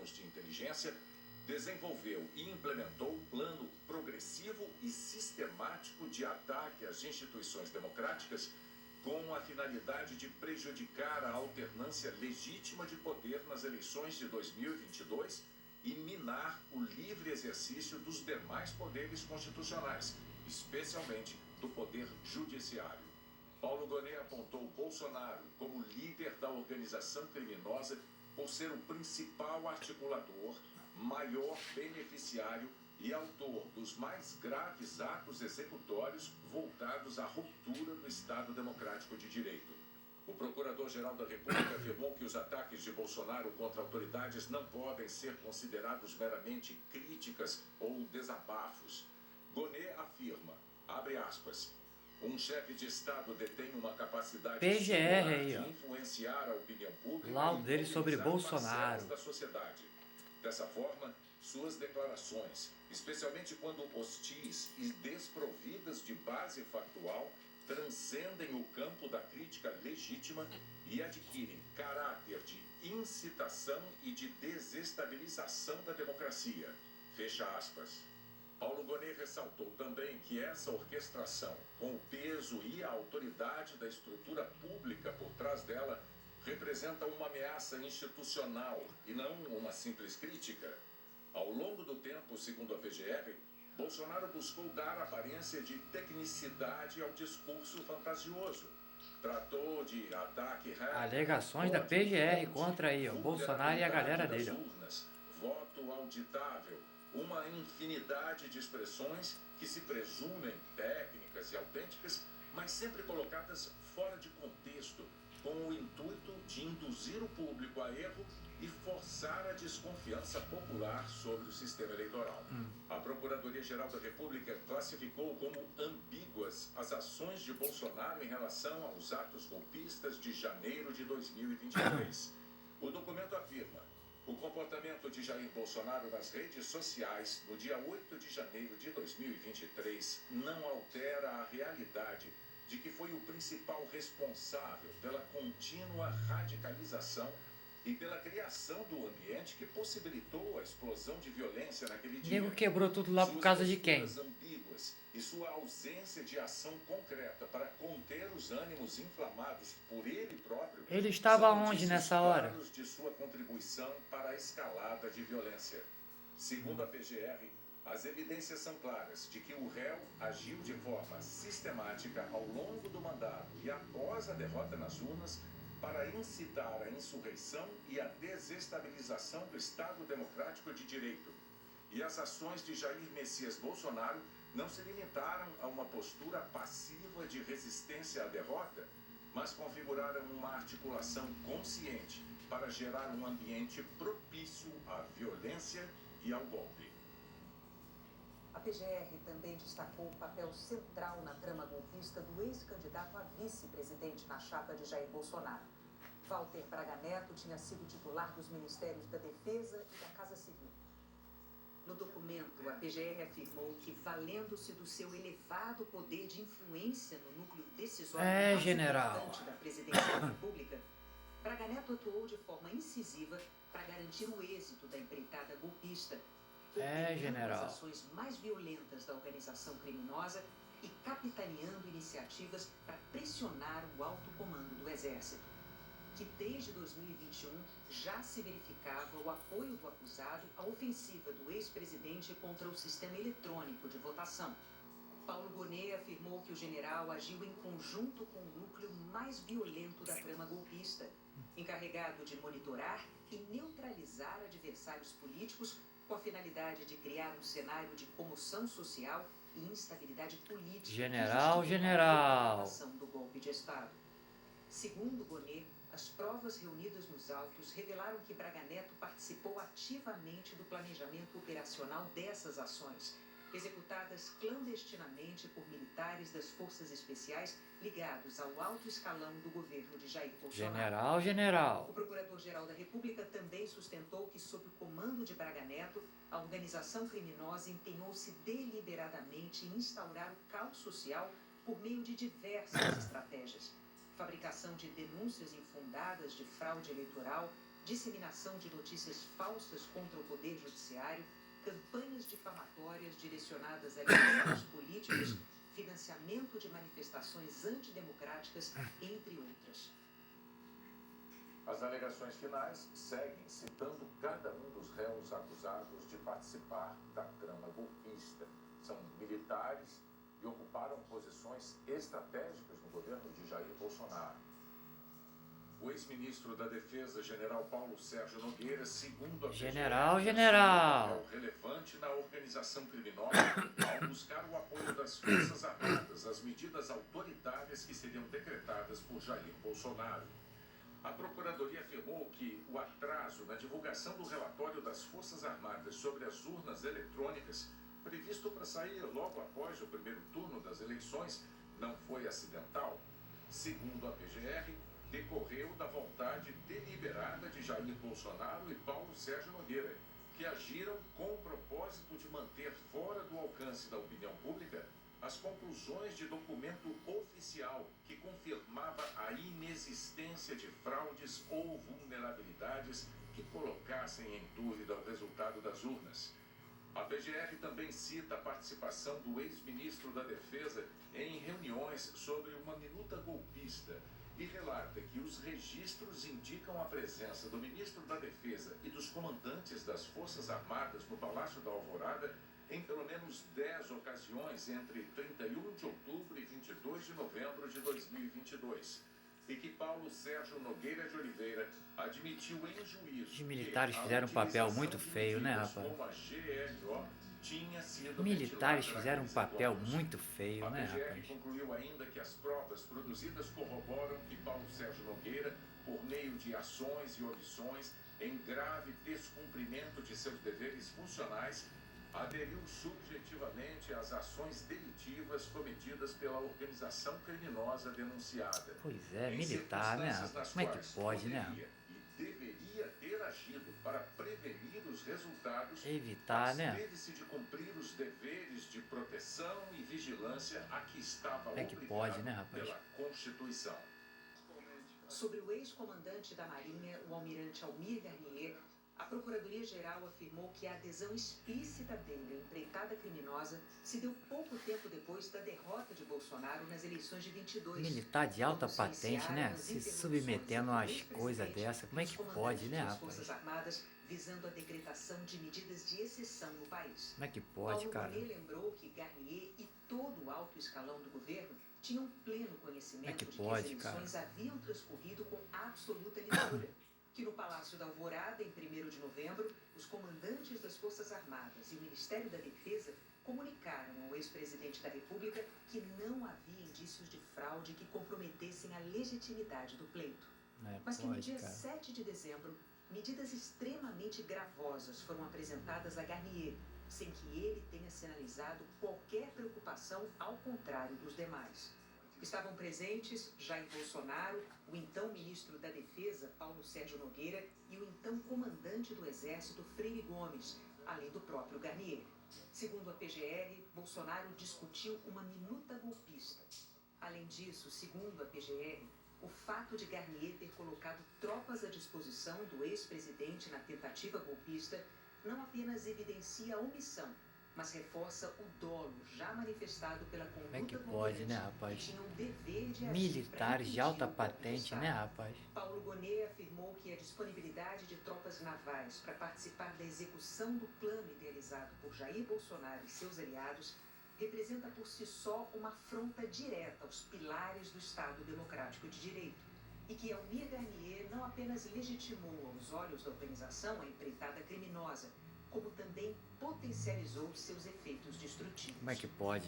órgãos de inteligência, desenvolveu e implementou um plano progressivo e sistemático de ataque às instituições democráticas com a finalidade de prejudicar a alternância legítima de poder nas eleições de 2022 e minar o livre exercício dos demais poderes constitucionais, especialmente do poder judiciário. Paulo Gonet apontou Bolsonaro como líder da organização criminosa por ser o principal articulador, maior beneficiário e autor dos mais graves atos executórios voltados à ruptura do Estado Democrático de Direito. O Procurador-Geral da República afirmou que os ataques de Bolsonaro contra autoridades não podem ser considerados meramente críticas ou desabafos. Gonet afirma, abre aspas, um chefe de Estado detém uma capacidade de influenciar a opinião pública laudo dele sobre Bolsonaro da sociedade. Dessa forma, suas declarações, especialmente quando hostis e desprovidas de base factual, transcendem o campo da crítica legítima e adquirem caráter de incitação e de desestabilização da democracia. Fecha aspas. Paulo Gonet ressaltou também que essa orquestração, com o peso e a autoridade da estrutura pública por trás dela, representa uma ameaça institucional e não uma simples crítica. Ao longo do tempo, segundo a PGR, Bolsonaro buscou dar aparência de tecnicidade ao discurso fantasioso. Tratou de ataque real, alegações da PGR contra aí, Bolsonaro e a galera dele. Urnas, voto auditável, uma infinidade de expressões que se presumem técnicas e autênticas, mas sempre colocadas fora de contexto, com o intuito de induzir o público a erro e forçar a desconfiança popular sobre o sistema eleitoral. A Procuradoria-Geral da República classificou como ambíguas as ações de Bolsonaro em relação aos atos golpistas de janeiro de 2023. O documento afirma: o comportamento de Jair Bolsonaro nas redes sociais no dia 8 de janeiro de 2023 não altera a realidade de que foi o principal responsável pela contínua radicalização e pela criação do ambiente que possibilitou a explosão de violência naquele dia. Diego quebrou tudo lá por causa de quem? Suas ambíguas e sua ausência de ação concreta para conter os ânimos inflamados por ele próprio. Ele estava onde nessa hora? De sua contribuição para a escalada de violência. Segundo a PGR, as evidências são claras de que o réu agiu de forma sistemática ao longo do mandato e após a derrota nas urnas para incitar a insurreição e a desestabilização do Estado Democrático de Direito. E as ações de Jair Messias Bolsonaro não se limitaram a uma postura passiva de resistência à derrota, mas configuraram uma articulação consciente para gerar um ambiente propício à violência e ao golpe. A PGR também destacou o papel central na trama golpista do ex-candidato a vice-presidente na chapa de Jair Bolsonaro. Walter Braga Neto tinha sido titular dos Ministérios da Defesa e da Casa Civil. No documento, a PGR afirmou que, valendo-se do seu elevado poder de influência no núcleo decisório mais importante da presidência da República, Braga Neto atuou de forma incisiva para garantir o êxito da empreitada golpista, general. as ações mais violentas da organização criminosa e capitaneando iniciativas para pressionar o alto comando do Exército, que desde 2021 já se verificava o apoio do acusado à ofensiva do ex-presidente contra o sistema eletrônico de votação. Paulo Gonet afirmou que o general agiu em conjunto com o núcleo mais violento da trama golpista, encarregado de monitorar e neutralizar adversários políticos com a finalidade de criar um cenário de comoção social e instabilidade política. General. Do golpe de Estado. Segundo Gonet, as provas reunidas nos autos revelaram que Braga Neto participou ativamente do planejamento operacional dessas ações, executadas clandestinamente por militares das Forças Especiais ligados ao alto escalão do governo de Jair Bolsonaro. General. O Procurador-Geral da República também sustentou que, sob o comando de Braga Neto, a organização criminosa empenhou-se deliberadamente em instaurar o caos social por meio de diversas estratégias. Fabricação de denúncias infundadas de fraude eleitoral, disseminação de notícias falsas contra o Poder Judiciário, campanhas difamatórias direcionadas a adversários políticos, financiamento de manifestações antidemocráticas, entre outras. As alegações finais seguem citando cada um dos réus acusados de participar da trama golpista. São militares e ocuparam posições estratégicas no governo de Jair Bolsonaro. O ex-ministro da Defesa, general Paulo Sérgio Nogueira, segundo a PGR, General. um papel relevante na organização criminosa ao buscar o apoio das Forças Armadas às medidas autoritárias que seriam decretadas por Jair Bolsonaro. A Procuradoria afirmou que o atraso na divulgação do relatório das Forças Armadas sobre as urnas eletrônicas, previsto para sair logo após o primeiro turno das eleições, não foi acidental. Segundo a PGR, decorreu da vontade deliberada de Jair Bolsonaro e Paulo Sérgio Nogueira, que agiram com o propósito de manter fora do alcance da opinião pública as conclusões de documento oficial que confirmava a inexistência de fraudes ou vulnerabilidades que colocassem em dúvida o resultado das urnas. A PGR também cita a participação do ex-ministro da Defesa em reuniões sobre uma minuta golpista e relata que os registros indicam a presença do ministro da Defesa e dos comandantes das Forças Armadas no Palácio da Alvorada em pelo menos 10 ocasiões entre 31 de outubro e 22 de novembro de 2022. E que Paulo Sérgio Nogueira de Oliveira admitiu em juízo Os militares fizeram um papel muito feio, né, rapaz? como a GLO tinha sido Militares ventilada fizeram um naqueles papel encontros. muito feio, né, A PGR rapaz? concluiu ainda que as provas produzidas corroboram que Paulo Sérgio Nogueira, por meio de ações e omissões, em grave descumprimento de seus deveres funcionais, aderiu subjetivamente às ações delitivas cometidas pela organização criminosa denunciada. Pois é, militar, né, rapaz? Como é que pode, né? E deveria ter agido para prevenir os resultados, Evitar, né? absteve-se de cumprir os deveres de proteção e vigilância a que estava Como é que obrigado pode, né, rapaz? pela Constituição. Sobre o ex-comandante da Marinha, o almirante Almir Garnier, a Procuradoria-Geral afirmou que a adesão explícita dele à empreitada criminosa se deu pouco tempo depois da derrota de Bolsonaro nas eleições de 22. Militar de alta quando se patente, né? iniciaram as Se interlocuções submetendo a entre o umas coisas ex-presidente dessas. Como é e os que comandantes pode, né, das rapaz? Forças Armadas, visando a decretação de medidas de exceção no país. Como é que pode, Paulo cara? Gonet lembrou que Garnier e todo o alto escalão do governo tinham pleno conhecimento que de que pode, as eleições haviam transcorrido com absoluta lisura. Que no Palácio da Alvorada, em 1º de novembro, os comandantes das Forças Armadas e o Ministério da Defesa comunicaram ao ex-presidente da República que não havia indícios de fraude que comprometessem a legitimidade do pleito. Mas que no dia 7 de dezembro, medidas extremamente gravosas foram apresentadas a Garnier, sem que ele tenha sinalizado qualquer preocupação ao contrário dos demais. Estavam presentes Jair Bolsonaro, o então ministro da Defesa, Paulo Sérgio Nogueira, e o então comandante do Exército, Freire Gomes, além do próprio Garnier. Segundo a PGR, Bolsonaro discutiu uma minuta golpista. Além disso, segundo a PGR, o fato de Garnier ter colocado tropas à disposição do ex-presidente na tentativa golpista não apenas evidencia a omissão, mas reforça o dolo já manifestado pela conduta Como é que pode, né, governante, rapaz? que tinha o dever de agir Militares de para alta impedir o golpe do patente, Estado. né, rapaz? Paulo Gonet afirmou que a disponibilidade de tropas navais para participar da execução do plano idealizado por Jair Bolsonaro e seus aliados representa por si só uma afronta direta aos pilares do Estado Democrático de Direito, e que Almir Garnier não apenas legitimou aos olhos da organização a empreitada criminosa, como também potencializou seus efeitos destrutivos. Como é que pode?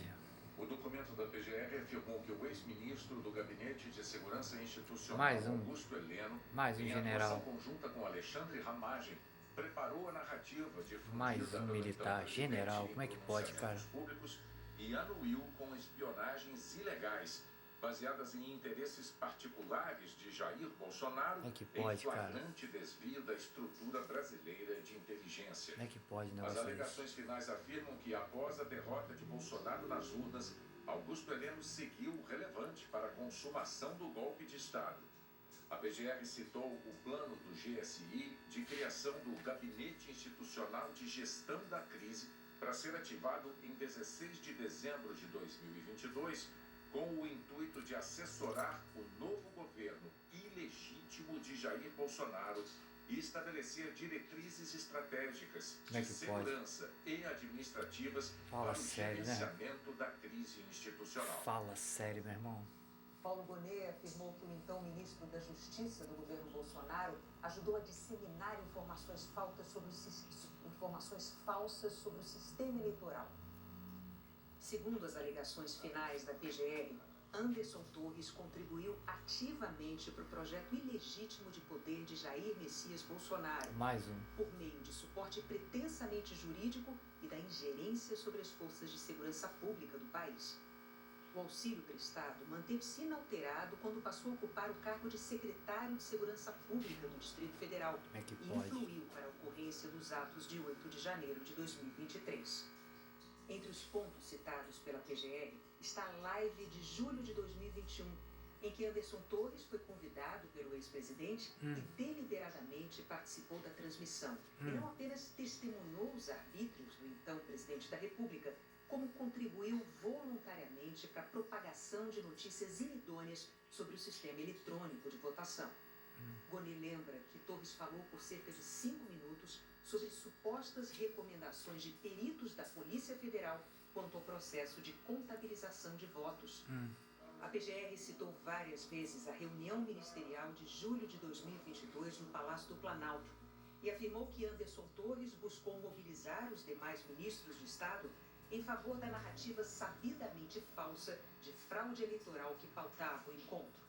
O documento da PGR afirmou que o ex-ministro do Gabinete de Segurança Institucional, Mais um. Augusto Heleno, Mais um em general. atuação conjunta com Alexandre Ramagem, preparou a narrativa de Mais um militar, general. Como é que pode, cara? públicos e anuiu com espionagens ilegais, baseadas em interesses particulares de Jair Bolsonaro, Como é que pode, em cara? flagrante desvio da estrutura brasileira de inteligência. Como é que pode um As negócio desse? alegações finais afirmam que, após a derrota de Bolsonaro nas urnas, Augusto Heleno seguiu relevante para a consumação do golpe de Estado. A PGR citou o plano do GSI de criação do Gabinete Institucional de Gestão da Crise para ser ativado em 16 de dezembro de 2022, com o intuito de assessorar o novo governo ilegítimo de Jair Bolsonaro e estabelecer diretrizes estratégicas de segurança e administrativas para o gerenciamento da crise institucional. Fala sério, meu irmão. Paulo Gonet afirmou que o então ministro da Justiça do governo Bolsonaro ajudou a disseminar informações falsas sobre o sistema eleitoral. Segundo as alegações finais da PGR, Anderson Torres contribuiu ativamente para o projeto ilegítimo de poder de Jair Messias Bolsonaro, Mais um. por meio de suporte pretensamente jurídico e da ingerência sobre as forças de segurança pública do país. O auxílio prestado manteve-se inalterado quando passou a ocupar o cargo de secretário de Segurança Pública do Distrito Federal Como é que e pode? influiu para a ocorrência dos atos de 8 de janeiro de 2023. Entre os pontos citados pela PGR está a live de julho de 2021, em que Anderson Torres foi convidado pelo ex-presidente e deliberadamente participou da transmissão. E não apenas testemunhou os arbítrios do então presidente da República, como contribuiu voluntariamente para a propagação de notícias inidôneas sobre o sistema eletrônico de votação. Gonet lembra que Torres falou por cerca de 5 minutos sobre supostas recomendações de peritos da Polícia Federal quanto ao processo de contabilização de votos. A PGR citou várias vezes a reunião ministerial de julho de 2022 no Palácio do Planalto e afirmou que Anderson Torres buscou mobilizar os demais ministros de Estado em favor da narrativa sabidamente falsa de fraude eleitoral que pautava o encontro.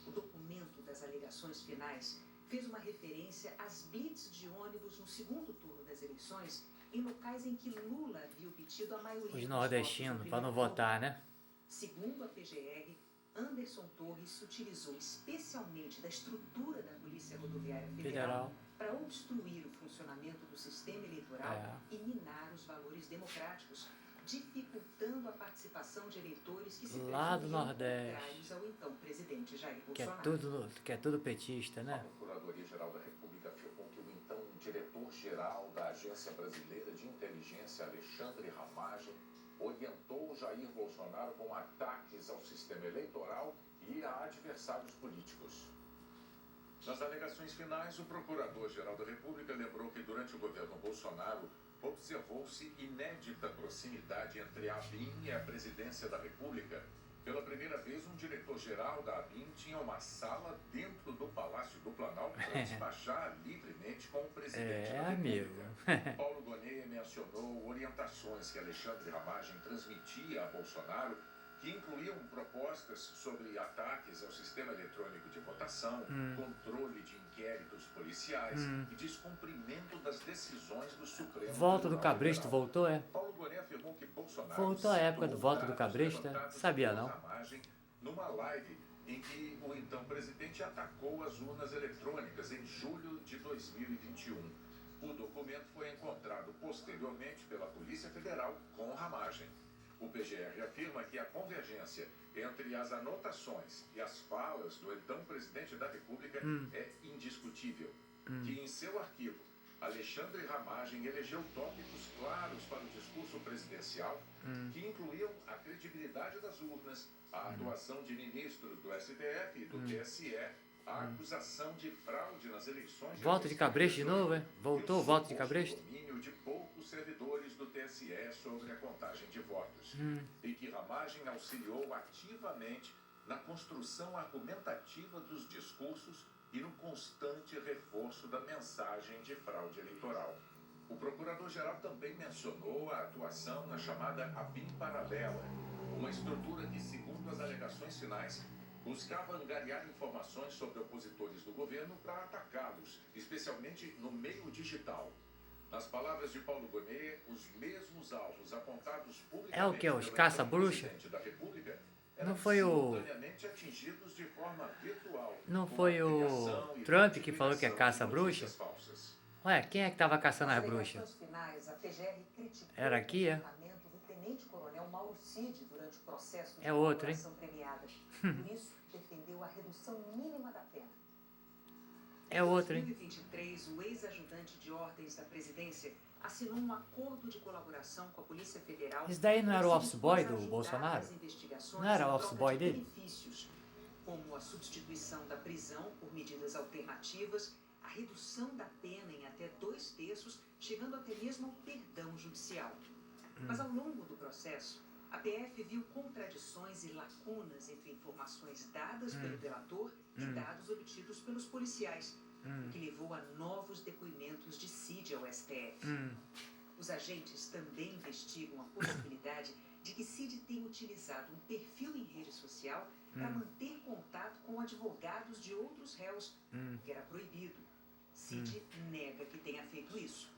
O documento das alegações finais fez uma referência às blitz de ônibus no segundo turno das eleições em locais em que Lula havia obtido a maioria Os dos nordestinos, votos no para não primeiro votar, turno. né? Segundo a PGR, Anderson Torres se utilizou especialmente da estrutura da Polícia Rodoviária Federal para obstruir o funcionamento do sistema eleitoral e minar os valores democráticos, dificultando a participação de eleitores que se Lá do presumiam Nordeste. contrários ao então presidente Jair Que Bolsonaro. é tudo petista, A né? Procuradoria-Geral da República afirmou que o então diretor-geral da Agência Brasileira de Inteligência, Alexandre Ramagem, orientou Jair Bolsonaro com ataques ao sistema eleitoral e a adversários políticos. Nas alegações finais, o Procurador-Geral da República lembrou que durante o governo Bolsonaro observou-se inédita proximidade entre a ABIN e a Presidência da República. Pela primeira vez, um diretor-geral da ABIN tinha uma sala dentro do Palácio do Planalto para despachar livremente com o presidente da República. Paulo Gonet mencionou orientações que Alexandre Ramagem transmitia a Bolsonaro, que incluíam propostas sobre ataques ao sistema eletrônico de votação, controle de inquéritos policiais e descumprimento das decisões do Supremo Voto do Tribunal Cabresto Federal. voltou, é? Paulo Gonet afirmou que Bolsonaro Voltou a época do citou voto do dados Cabresto, levantados sabia por não? Ramagem numa live em que o então presidente atacou as urnas eletrônicas em julho de 2021. O documento foi encontrado posteriormente pela Polícia Federal com Ramagem. O PGR afirma que a convergência entre as anotações e as falas do então presidente da República é indiscutível. Que em seu arquivo, Alexandre Ramagem elegeu tópicos claros para o discurso presidencial que incluíam a credibilidade das urnas, a atuação de ministros do STF e do TSE, a acusação de fraude nas eleições... Voto de Cabresto de novo, é? Voltou o voto de Cabresto? O domínio de poucos servidores do TSE sobre a contagem de votos. E que Ramagem auxiliou ativamente na construção argumentativa dos discursos e no constante reforço da mensagem de fraude eleitoral. O Procurador-Geral também mencionou a atuação na chamada ABIN Paralela, uma estrutura que, segundo as alegações finais, buscava angariar informações sobre opositores do governo para atacá-los, especialmente no meio digital. Nas palavras de Paulo Gonet, os mesmos alvos apontados publicamente É o que? Os pelo caça-bruxa? presidente da República Não eram foi o... simultaneamente atingidos de forma virtual, Não com foi aplicação o e Trump que falou que é multiplicação de caça-bruxa? notícias falsas. Ué, quem é que tava caçando as Nas bruxas? alegações finais, a PGR criticou Era aqui, é? o comportamento do tenente-coronel Mauro Cid durante o processo de É outro, hein? corporação premiada. Por isso, defendeu a redução mínima da pena. É outro, hein? Em 2023, o ex-ajudante de ordens da presidência assinou um acordo de colaboração com a Polícia Federal. Esse daí não era o que se office boy dispôs a do ajudar Bolsonaro? nas investigações Não era em o office troca boy de dele? benefícios, como a substituição da prisão por medidas alternativas, a redução da pena em até 2/3, chegando até mesmo ao perdão judicial. Mas ao longo do processo, a PF viu contradições e lacunas entre informações dadas pelo delator e dados obtidos pelos policiais, o que levou a novos depoimentos de Cid ao STF. Os agentes também investigam a possibilidade de que Cid tenha utilizado um perfil em rede social para manter contato com advogados de outros réus, o que era proibido. Cid nega que tenha feito isso.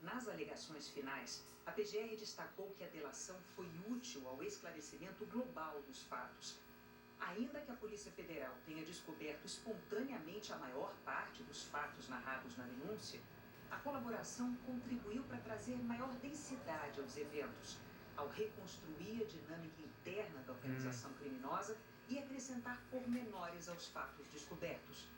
Nas alegações finais, a PGR destacou que a delação foi útil ao esclarecimento global dos fatos. Ainda que a Polícia Federal tenha descoberto espontaneamente a maior parte dos fatos narrados na denúncia, a colaboração contribuiu para trazer maior densidade aos eventos, ao reconstruir a dinâmica interna da organização criminosa e acrescentar pormenores aos fatos descobertos.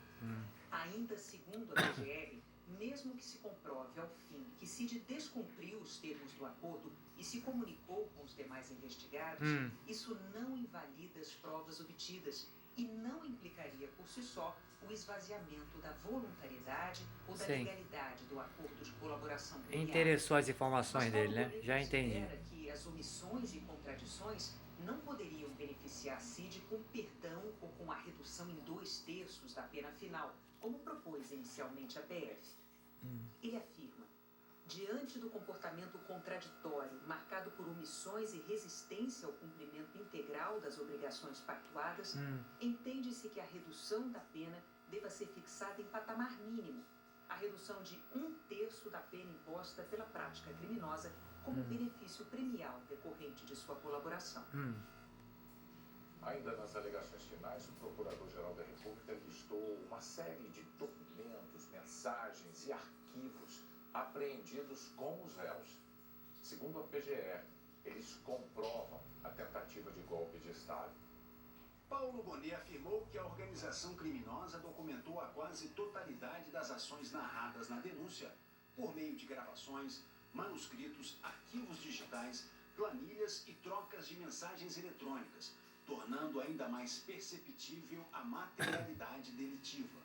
Ainda segundo a PGR, mesmo que se comprove ao fim que Cid descumpriu os termos do acordo e se comunicou com os demais investigados, isso não invalida as provas obtidas e não implicaria por si só o esvaziamento da voluntariedade ou da Sim. legalidade do acordo de colaboração premiada. Interessou as informações dele, né? Já entendi. Considera que as omissões e contradições não poderiam beneficiar Cid com perdão ou com a redução em 2/3 da pena final, como propôs inicialmente a PF. Ele afirma: diante do comportamento contraditório, marcado por omissões e resistência ao cumprimento integral das obrigações pactuadas, entende-se que a redução da pena deva ser fixada em patamar mínimo, a redução de 1/3 da pena imposta pela prática criminosa como benefício premial decorrente de sua colaboração. Ainda nas alegações finais, o Procurador-Geral da República listou uma série de documentos, mensagens e arquivos apreendidos com os réus. Segundo a PGR, eles comprovam a tentativa de golpe de Estado. Paulo Gonet afirmou que a organização criminosa documentou a quase totalidade das ações narradas na denúncia por meio de gravações, manuscritos, arquivos digitais, planilhas e trocas de mensagens eletrônicas, tornando ainda mais perceptível a materialidade delitiva.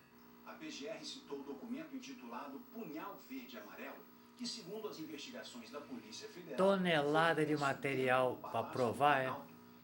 A PGR citou o documento intitulado Punhal Verde e Amarelo, que, segundo as investigações da Polícia Federal, Tonelada de material para provar, é?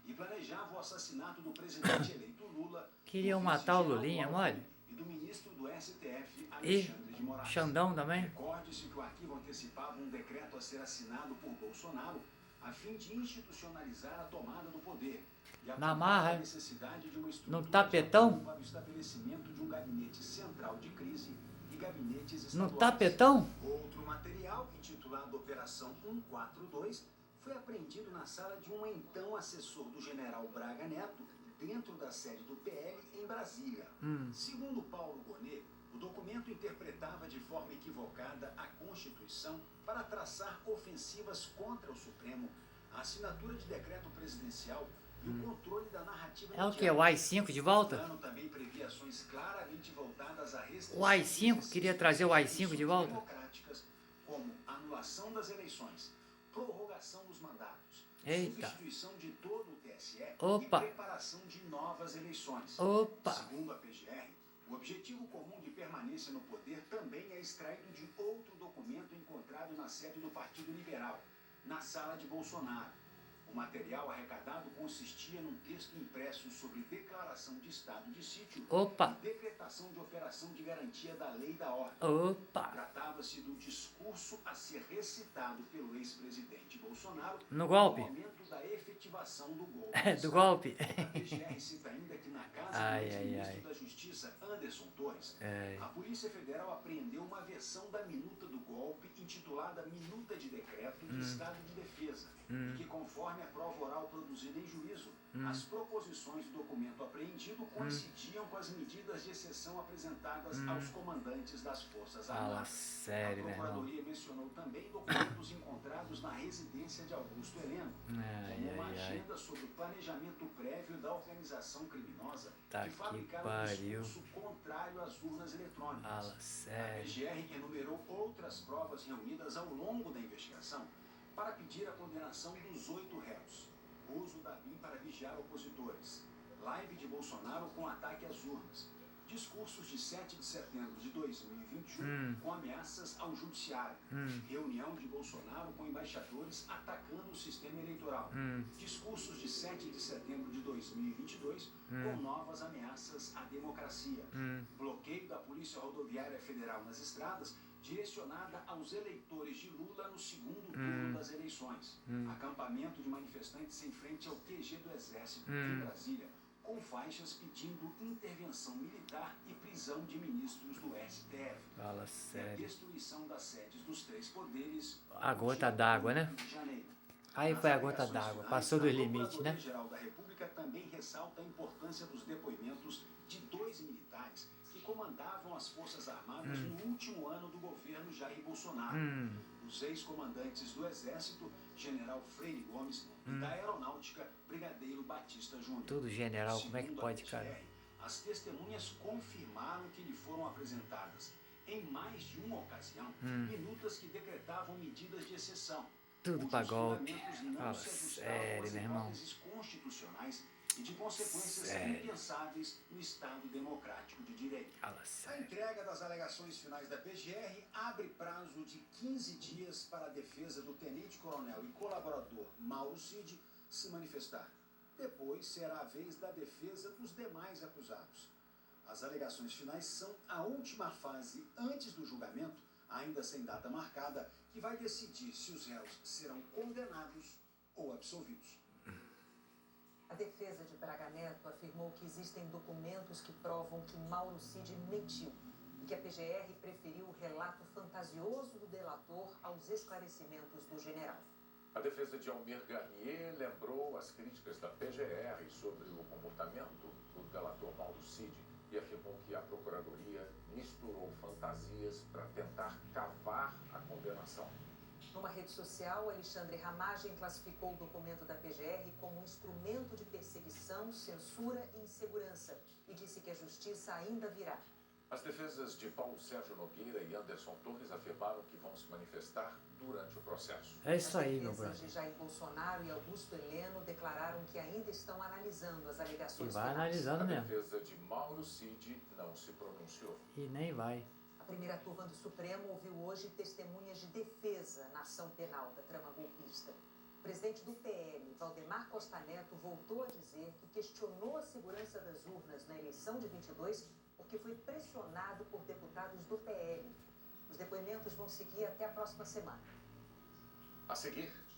E planejava o assassinato do presidente eleito Lula. Queriam do matar o vice-geral Lulinha, Alckmin mole? E do ministro do STF, E Alexandre de Moraes. Xandão também? Recorde-se que o arquivo antecipava um decreto a ser assinado por Bolsonaro a fim de institucionalizar a tomada do poder. E Na apontar marra, a necessidade de uma estrutura no tapetão? de apoio para o estabelecimento de um gabinete central de crise e gabinetes No estaduais. tapetão? Outro material, intitulado Operação 142, foi apreendido na sala de um então assessor do general Braga Neto, dentro da sede do PL em Brasília. Segundo Paulo Gonet, o documento interpretava de forma equivocada a Constituição para traçar ofensivas contra o Supremo, a assinatura de decreto presidencial e o controle da narrativa É o que? mediática. O AI-5 de volta? O plano também previa ações claramente voltadas a restrições O AI-5? Queria trazer o AI-5 de volta? democráticas, como anulação das eleições, prorrogação dos mandatos, Eita. substituição de todo o TSE Opa. e preparação de novas eleições. Opa! Segundo a PGR, o objetivo comum de permanência no poder também é extraído de outro documento encontrado na sede do Partido Liberal, na sala de Bolsonaro. O material arrecadado consistia num texto impresso sobre declaração de estado de sítio Opa. e decretação de operação de garantia da lei e da ordem. Opa! Tratava-se do discurso a ser recitado pelo ex-presidente Bolsonaro No golpe? no momento da efetivação do golpe. É, do golpe. A PGR cita ainda que na casa Ai, do ai, ex-ministro ai. da Justiça, Anderson Torres, É. a Polícia Federal apreendeu uma versão da minuta do golpe intitulada Minuta de Decreto de Estado de Defesa, que, conforme a prova oral produzida em juízo, As proposições do documento apreendido coincidiam com as medidas de exceção apresentadas aos comandantes das Forças Fala Armadas. sério, A meu irmão. Procuradoria mencionou também documentos encontrados na residência de Augusto Heleno, como uma agenda sobre o planejamento prévio da organização criminosa Tá que que fabricara um pariu. discurso contrário às urnas eletrônicas. Fala A sério. PGR enumerou outras provas reunidas ao longo da investigação para pedir a condenação dos 8 réus. Uso da BIM para vigiar opositores. Live de Bolsonaro com ataque às urnas. Discursos de 7 de setembro de 2021 com ameaças ao judiciário. Reunião de Bolsonaro com embaixadores atacando o sistema eleitoral. Discursos de 7 de setembro de 2022 com novas ameaças à democracia. Bloqueio da Polícia Rodoviária Federal nas estradas direcionada aos eleitores de Lula no segundo turno das eleições. Acampamento de manifestantes em frente ao QG do Exército em Brasília, com faixas pedindo intervenção militar e prisão de ministros do STF. Fala E a sério. destruição das sedes dos 3 poderes. A gota d'água, né? no Rio de Janeiro. Aí Nas foi a gota alegações d'água. finais, Passou dos a limites, né? Procuradoria-Geral da República também ressalta a importância dos depoimentos de 2 militares que comandavam as Forças Armadas no último ano do governo Jair Bolsonaro. Os ex-comandantes do Exército, General Freire Gomes, e da Aeronáutica, Brigadeiro Batista Júnior. Tudo general, como é que Segundo a pode, PGR, cara? as testemunhas confirmaram que lhe foram apresentadas, em mais de uma ocasião, minutas que decretavam medidas de exceção. Tudo pra cujos golpe. fundamentos não Fala se ajustavam sério, às meu irmão. hipóteses constitucionais e de consequências Sério. impensáveis no Estado democrático de direito. Fala A sério. entrega das alegações finais da PGR abre prazo de 15 dias para a defesa do tenente-coronel e colaborador Mauro Cid se manifestar. Depois será a vez da defesa dos demais acusados. As alegações finais são a última fase antes do julgamento, ainda sem data marcada, que vai decidir se os réus serão condenados ou absolvidos. A defesa de Braga Neto afirmou que existem documentos que provam que Mauro Cid mentiu e que a PGR preferiu o relato fantasioso do delator aos esclarecimentos do general. A defesa de Almir Garnier lembrou as críticas da PGR sobre o comportamento do delator Mauro Cid e afirmou que a Procuradoria misturou fantasias para tentar cavar a condenação. Numa rede social, Alexandre Ramagem classificou o documento da PGR como um instrumento de perseguição, censura e insegurança e disse que a justiça ainda virá. As defesas de Paulo Sérgio Nogueira e Anderson Torres afirmaram que vão se manifestar durante o processo. É isso aí, meu As defesas brother. de Jair Bolsonaro e Augusto Heleno declararam que ainda estão analisando as E alegações vai finais. analisando A mesmo. defesa de Mauro Cid não se pronunciou. E nem vai. A primeira turma do Supremo ouviu hoje testemunhas de defesa na ação penal da trama golpista. O presidente do PL, Valdemar Costa Neto, voltou a dizer que questionou a segurança das urnas na eleição de 22 porque foi pressionado por deputados do PL. Os depoimentos vão seguir até a próxima semana. A seguir,